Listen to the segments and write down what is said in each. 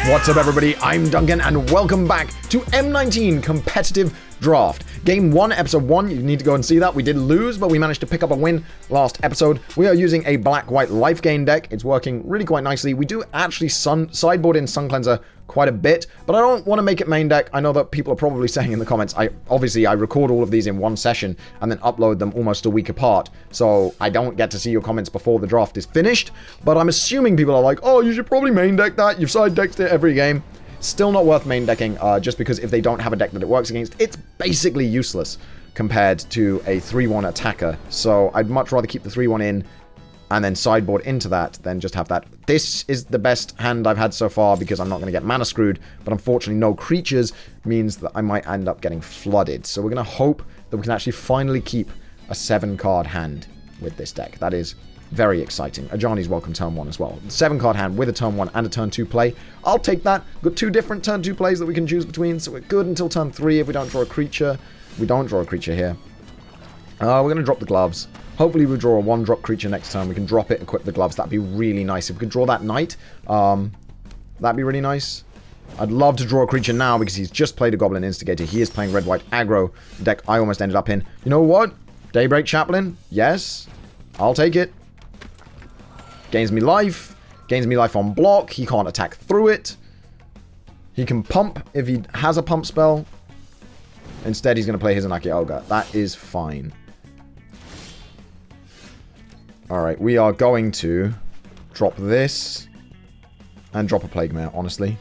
What's up, everybody? I'm Duncan, and welcome back to M19 Competitive Draft. Game 1, Episode 1, you need to go and see that. We did lose, but we managed to pick up a win last episode. We are using a black-white life gain deck. It's working really quite nicely. We do actually sideboard in Sun Cleanser quite a bit, but I don't want to make it main deck. I know that people are probably saying in the comments, I record all of these in one session and then upload them almost a week apart, so I don't get to see your comments before the draft is finished, but I'm assuming people are like, oh, you should probably main deck that. You've side decked it every game. Still not worth main decking, just because if they don't have a deck that it works against, it's basically useless compared to a 3-1 attacker. So I'd much rather keep the 3-1 in and then sideboard into that than just have that. This is the best hand I've had so far because I'm not going to get mana screwed, but unfortunately no creatures means that I might end up getting flooded. So we're going to hope that we can actually finally keep a 7-card hand with this deck. That is very exciting. Ajani's welcome turn 1 as well. 7-card hand with a turn 1 and a turn 2 play. I'll take that. Got 2 different turn 2 plays that we can choose between, so we're good until turn 3 if we don't draw a creature. We don't draw a creature here. We're going to drop the gloves. Hopefully we draw a 1-drop creature next turn. We can drop it, equip the gloves. That'd be really nice. If we could draw that knight, that'd be really nice. I'd love to draw a creature now because he's just played a Goblin Instigator. He is playing red-white aggro, the deck I almost ended up in. You know what? Daybreak Chaplain? Yes. I'll take it. Gains me life. Gains me life on block. He can't attack through it. He can pump if he has a pump spell. Instead, he's going to play his Anaki Ogre. That is fine. Alright, we are going to drop this and drop a Plague Mare, honestly.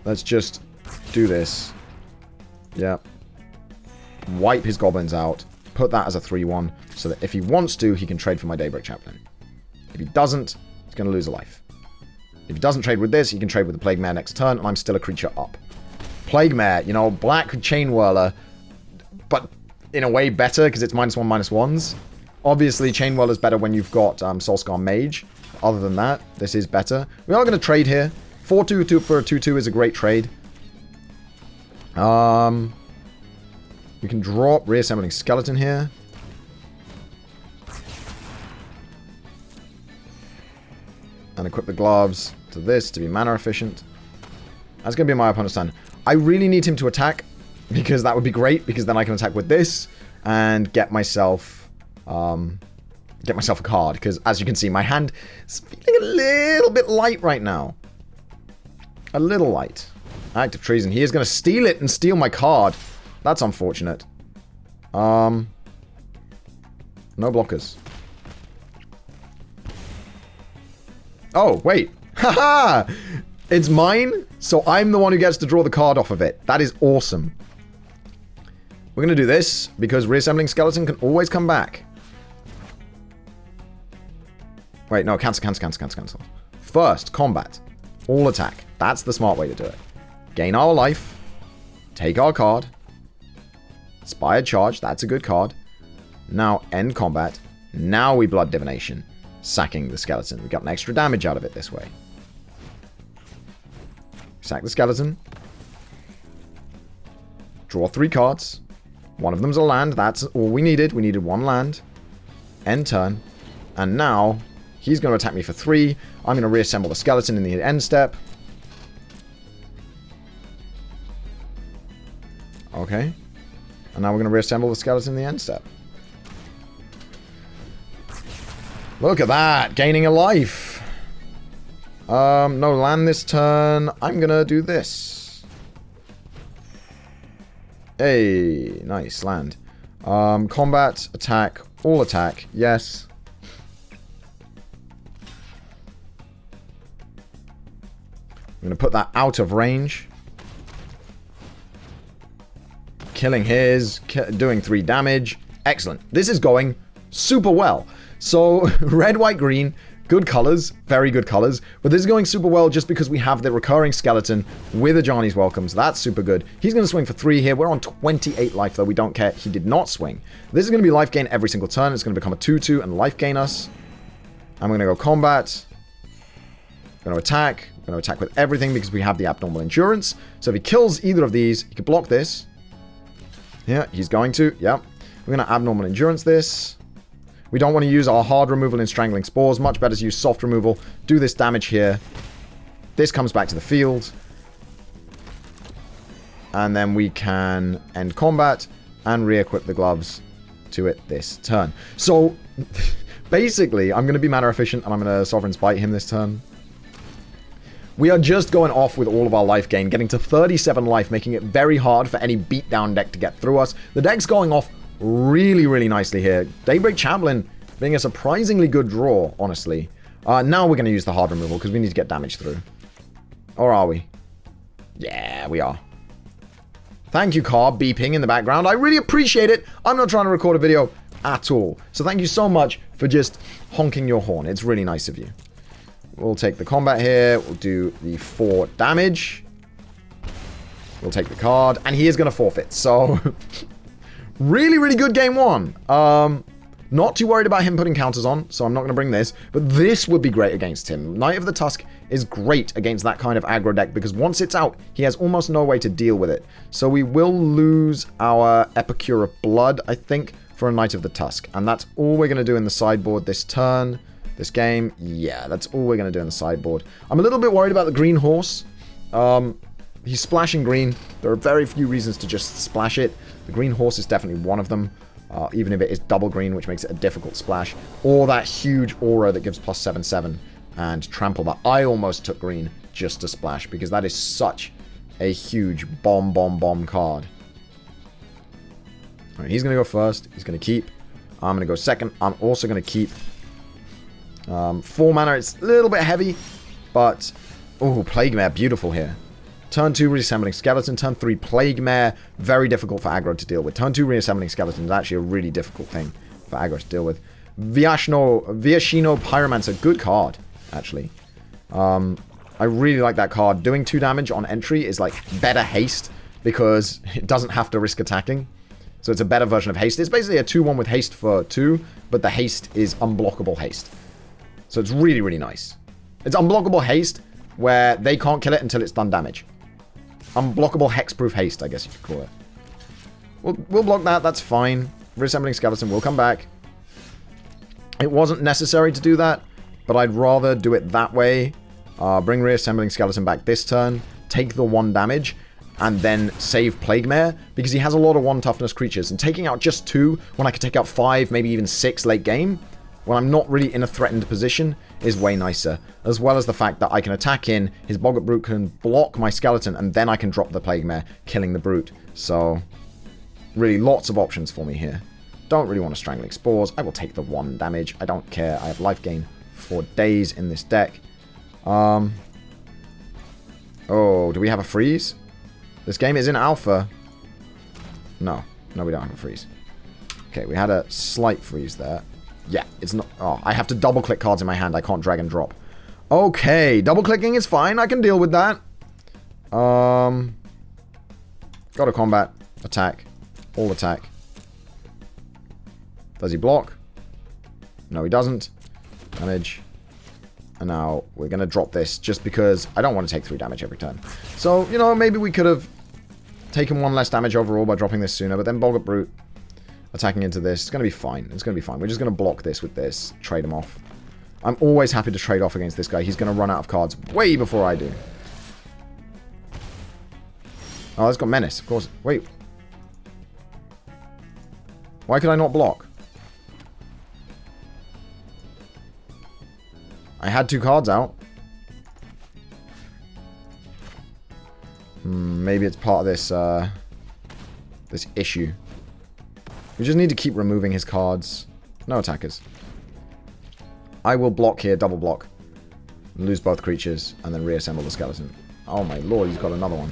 Let's just do this. Yeah. Wipe his goblins out. Put that as a 3-1 so that if he wants to, he can trade for my Daybreak Chaplain. If he doesn't, he's going to lose a life. If he doesn't trade with this, he can trade with the Plague Mare next turn, and I'm still a creature up. Plague Mare, you know, black Chain Whirler, but in a way better because it's -1/-1s. Obviously, Chain Whirler's better when you've got Soulscar Mage. Other than that, this is better. We are going to trade here. 4-2 for a 2-2 is a great trade. We can drop Reassembling Skeleton here. And equip the gloves to this to be mana efficient. That's going to be my opponent's turn. I really need him to attack because that would be great because then I can attack with this and get myself a card, because as you can see, my hand is feeling a little bit light right now. A little light. Act of Treason. He is going to steal it and steal my card. That's unfortunate. No blockers. Oh, wait. Haha! It's mine, so I'm the one who gets to draw the card off of it. That is awesome. We're going to do this because Reassembling Skeleton can always come back. Wait, no, cancel. First, combat. All attack. That's the smart way to do it. Gain our life. Take our card. Inspired Charge. That's a good card. Now, end combat. Now we Blood Divination. Sacking the skeleton. We got an extra damage out of it this way. Sack the skeleton. Draw 3 cards. One of them's a land. That's all we needed. We needed 1 land. End turn. And now he's going to attack me for 3. I'm going to reassemble the skeleton in the end step. Okay. And now we're going to reassemble the skeleton in the end step. Look at that. Gaining a life. No land this turn. I'm going to do this. Hey. Nice. Land. Combat. Attack. All attack. Yes. I'm going to put that out of range. Killing his. Doing 3 damage. Excellent. This is going super well. So, red, white, green. Good colors. Very good colors. But this is going super well just because we have the recurring skeleton with Ajani's welcomes. That's super good. He's going to swing for 3 here. We're on 28 life, though. We don't care. He did not swing. This is going to be life gain every single turn. It's going to become a 2-2 and life gain us. I'm going to go combat. Going to attack. Going to attack with everything because we have the abnormal endurance. So if he kills either of these, he can block this. Yeah, he's going to. Yeah. We're going to abnormal endurance this. We don't want to use our hard removal in Strangling Spores. Much better to use soft removal. Do this damage here. This comes back to the field. And then we can end combat and re-equip the gloves to it this turn. So, basically, I'm going to be mana efficient and I'm going to Sovereign Spite him this turn. We are just going off with all of our life gain, getting to 37 life, making it very hard for any beatdown deck to get through us. The deck's going off really, really nicely here. Daybreak Chaplain being a surprisingly good draw, honestly. Now we're going to use the hard removal because we need to get damage through. Or are we? Yeah, we are. Thank you, car beeping in the background. I really appreciate it. I'm not trying to record a video at all. So thank you so much for just honking your horn. It's really nice of you. We'll take the combat here. We'll do the 4 damage. We'll take the card. And he is going to forfeit. So, really, really good game 1. Not too worried about him putting counters on, so I'm not going to bring this. But this would be great against him. Knight of the Tusk is great against that kind of aggro deck, because once it's out, he has almost no way to deal with it. So we will lose our Epicure of Blood, I think, for a Knight of the Tusk. And that's all we're going to do in the sideboard this turn. This game, yeah, that's all we're going to do in the sideboard. I'm a little bit worried about the green horse. He's splashing green. There are very few reasons to just splash it. The green horse is definitely one of them. Even if it is double green, which makes it a difficult splash. Or that huge aura that gives plus 7/7 and trample. But I almost took green just to splash, because that is such a huge bomb card. Alright, he's going to go first. He's going to keep. I'm going to go second. I'm also going to keep. 4 mana, it's a little bit heavy, but... Oh, Plague Mare, beautiful here. Turn 2, Reassembling Skeleton. Turn 3, Plague Mare. Very difficult for aggro to deal with. Turn 2, Reassembling Skeleton is actually a really difficult thing for aggro to deal with. Viashino Pyromancer, good card, actually. I really like that card. Doing 2 damage on entry is like better haste, because it doesn't have to risk attacking. So it's a better version of haste. It's basically a 2-1 with haste for 2, but the haste is unblockable haste. So it's really, really nice. It's unblockable haste, where they can't kill it until it's done damage. Unblockable hexproof haste, I guess you could call it. We'll block that, that's fine. Reassembling Skeleton will come back. It wasn't necessary to do that, but I'd rather do it that way. Bring Reassembling Skeleton back this turn, take the 1 damage, and then save Plague Mare, because he has a lot of 1 toughness creatures. And taking out just 2, when I could take out 5, maybe even 6 late game, when I'm not really in a threatened position, is way nicer. As well as the fact that I can attack in, his Boggart Brute can block my Skeleton, and then I can drop the Plague Mare, killing the Brute. So, really lots of options for me here. Don't really want to Strangling Spores. I will take the 1 damage. I don't care. I have life gain for days in this deck. Oh, do we have a freeze? This game is in alpha. No, we don't have a freeze. Okay, we had a slight freeze there. Yeah, it's not... Oh, I have to double-click cards in my hand. I can't drag and drop. Okay, double-clicking is fine. I can deal with that. Go to combat. Attack. All attack. Does he block? No, he doesn't. Damage. And now we're going to drop this just because I don't want to take 3 damage every turn. So, you know, maybe we could have taken 1 less damage overall by dropping this sooner. But then Boggart Brute attacking into this. It's going to be fine. It's going to be fine. We're just going to block this with this. Trade him off. I'm always happy to trade off against this guy. He's going to run out of cards way before I do. Oh, it's got Menace, of course. Wait. Why could I not block? I had 2 cards out. Maybe it's part of this, this issue. We just need to keep removing his cards. No attackers. I will block here, double block. Lose both creatures, and then reassemble the skeleton. Oh my lord, he's got another one.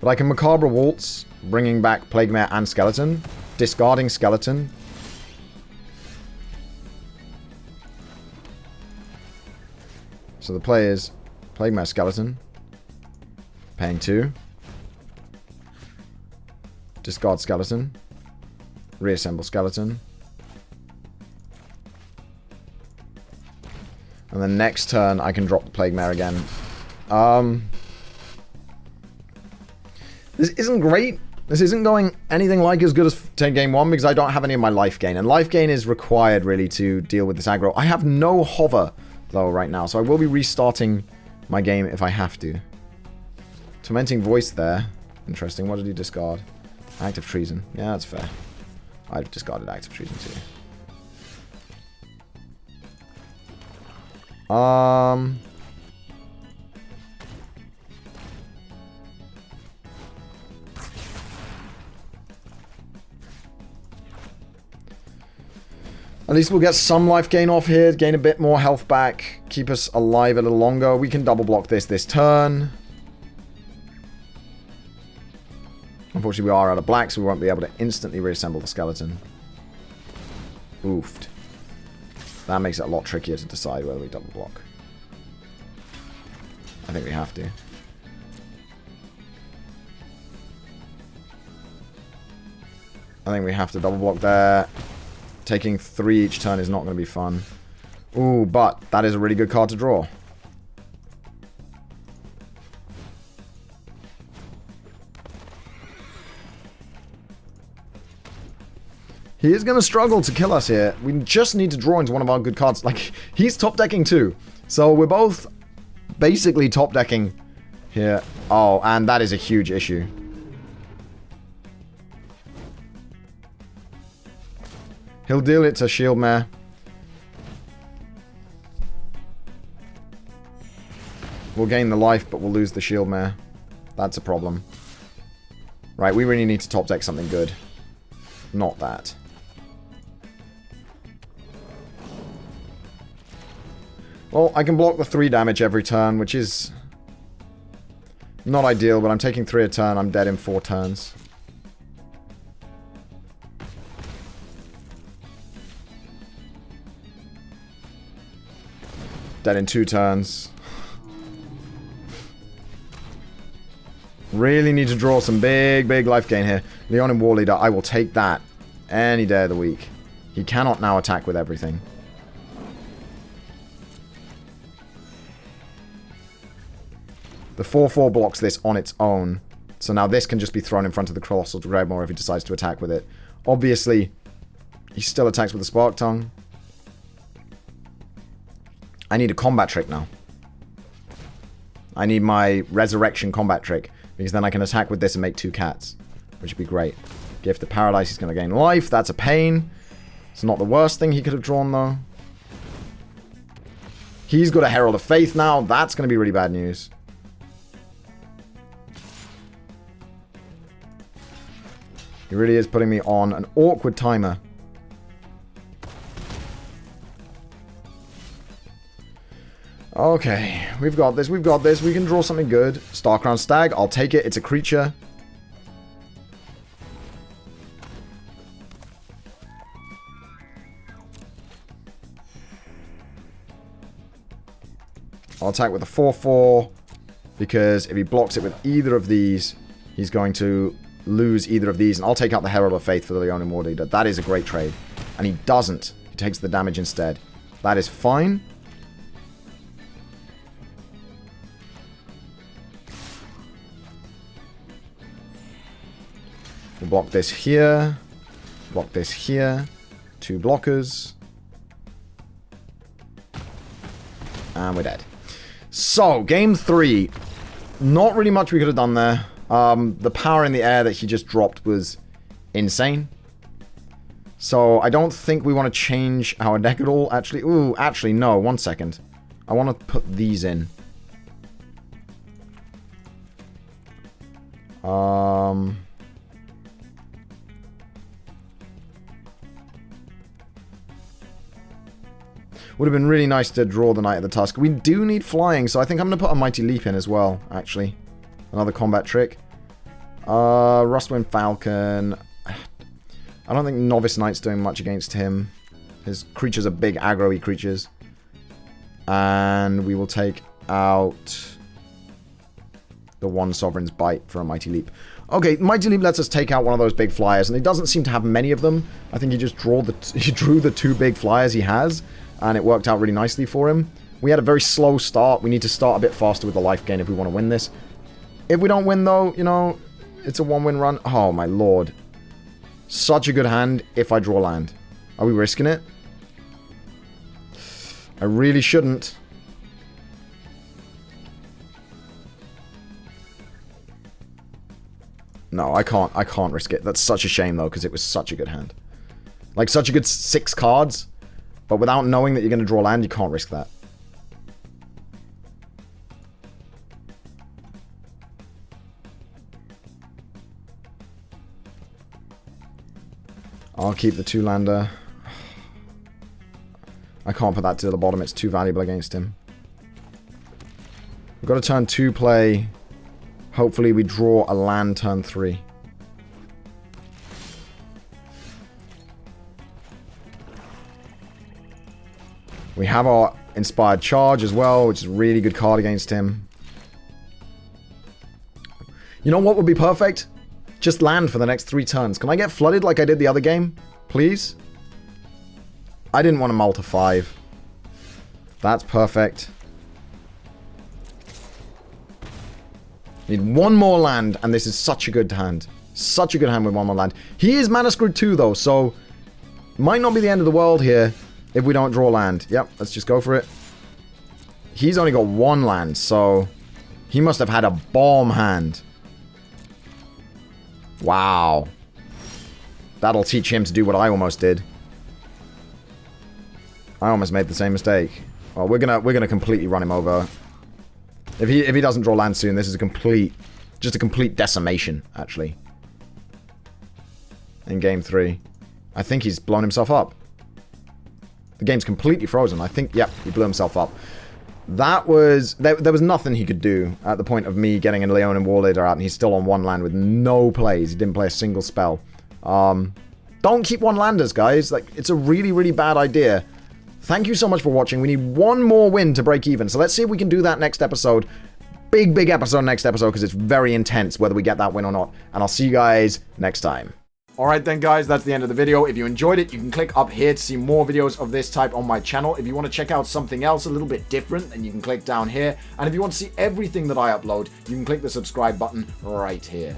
But I can Macabre Waltz, bringing back Plague Mare and Skeleton. Discarding Skeleton. So the play is Plague Mare Skeleton. Paying 2. Discard Skeleton. Reassemble Skeleton. And then next turn I can drop the Plague Mare again. This isn't great, This isn't going anything like as good as game 1 because I don't have any of my life gain. And life gain is required, really, to deal with this aggro. I have no hover, though, right now. So I will be restarting my game if I have to. Tormenting Voice there. Interesting. What did he discard? Act of Treason. Yeah, that's fair. I've discarded Act of Treason, too. At least we'll get some life gain off here, gain a bit more health back, keep us alive a little longer. We can double block this turn. Unfortunately, we are out of black, so we won't be able to instantly reassemble the skeleton. Oofed. That makes it a lot trickier to decide whether we double block. I think we have to. I think we have to double block there. Taking 3 each turn is not going to be fun. Ooh, but that is a really good card to draw. He is going to struggle to kill us here. We just need to draw into one of our good cards. Like, he's top decking too. So we're both basically top decking here. Oh, and that is a huge issue. He'll deal it to Shield Mare. We'll gain the life, but we'll lose the Shield Mare. That's a problem. Right, we really need to top deck something good. Not that. Well, I can block the 3 damage every turn, which is not ideal, but I'm taking 3 a turn. I'm dead in 4 turns. Dead in 2 turns. Really need to draw some big life gain here. Leonin War Leader, I will take that any day of the week. He cannot now attack with everything. The 4/4 blocks this on its own. So now this can just be thrown in front of the Colossal Dreadmore if he decides to attack with it. Obviously, he still attacks with the Spark Tongue. I need a combat trick now. I need my Resurrection combat trick, because then I can attack with this and make 2 cats, which would be great. Gift of Paradise, he's going to gain life. That's a pain. It's not the worst thing he could have drawn, though. He's got a Herald of Faith now. That's going to be really bad news. He really is putting me on an awkward timer. Okay, we've got this, we've got this. We can draw something good. Starcrown Stag, I'll take it. It's a creature. I'll attack with a 4/4, because if he blocks it with either of these, he's going to lose either of these. And I'll take out the Herald of Faith for the Leonin War Leader. That is a great trade. And he doesn't. He takes the damage instead. That is fine. We'll block this here. Block this here. 2 blockers. And we're dead. So, game 3. Not really much we could have done there. The power in the air that he just dropped was insane. So, I don't think we want to change our deck at all. Actually, ooh, actually, no. 1 second. I want to put these in. Would have been really nice to draw the Knight of the Tusk. We do need flying, so I think I'm going to put a Mighty Leap in as well, actually. Another combat trick. Rustwind Falcon. I don't think Novice Knight's doing much against him. His creatures are big aggro-y creatures. And we will take out the 1 Sovereign's Bite for a Mighty Leap. Okay, Mighty Leap lets us take out one of those big flyers, and he doesn't seem to have many of them. I think he just drew the 2 big flyers he has, and it worked out really nicely for him. We had a very slow start. We need to start a bit faster with the life gain if we want to win this. If we don't win, though, you know, It's a 1-win run. Oh, my lord. Such a good hand if I draw land. Are we risking it? I really shouldn't. No, I can't risk it. That's such a shame, though, because it was such a good hand. Like, such a good 6 cards. But without knowing that you're going to draw land, you can't risk that. I'll keep the 2-lander. I can't put that to the bottom. It's too valuable against him. We've got to turn 2 play. Hopefully we draw a land turn 3. We have our Inspired Charge as well, which is a really good card against him. You know what would be perfect? Just land for the next 3 turns. Can I get flooded like I did the other game? Please? I didn't want to mull to 5. That's perfect. Need 1 more land, and this is such a good hand. Such a good hand with 1 more land. He is mana screwed too, though, so might not be the end of the world here if we don't draw land. Yep, let's just go for it. He's only got 1 land, so he must have had a bomb hand. Wow. That'll teach him to do what I almost did. I almost made the same mistake. Well, we're gonna completely run him over. If he doesn't draw land soon, this is just a complete decimation, actually. In game 3. I think he's blown himself up. The game's completely frozen. I think, yep, he blew himself up. That was... There was nothing he could do at the point of me getting a Leonin War Leader out, and he's still on 1 land with no plays. He didn't play a single spell. Don't keep 1-landers, guys. Like, it's a really, really bad idea. Thank you so much for watching. We need 1 more win to break even. So let's see if we can do that next episode. Big, big episode next episode, because it's very intense whether we get that win or not. And I'll see you guys next time. Alright then, guys, that's the end of the video. If you enjoyed it, you can click up here to see more videos of this type on my channel. If you want to check out something else a little bit different, then you can click down here. And if you want to see everything that I upload, you can click the subscribe button right here.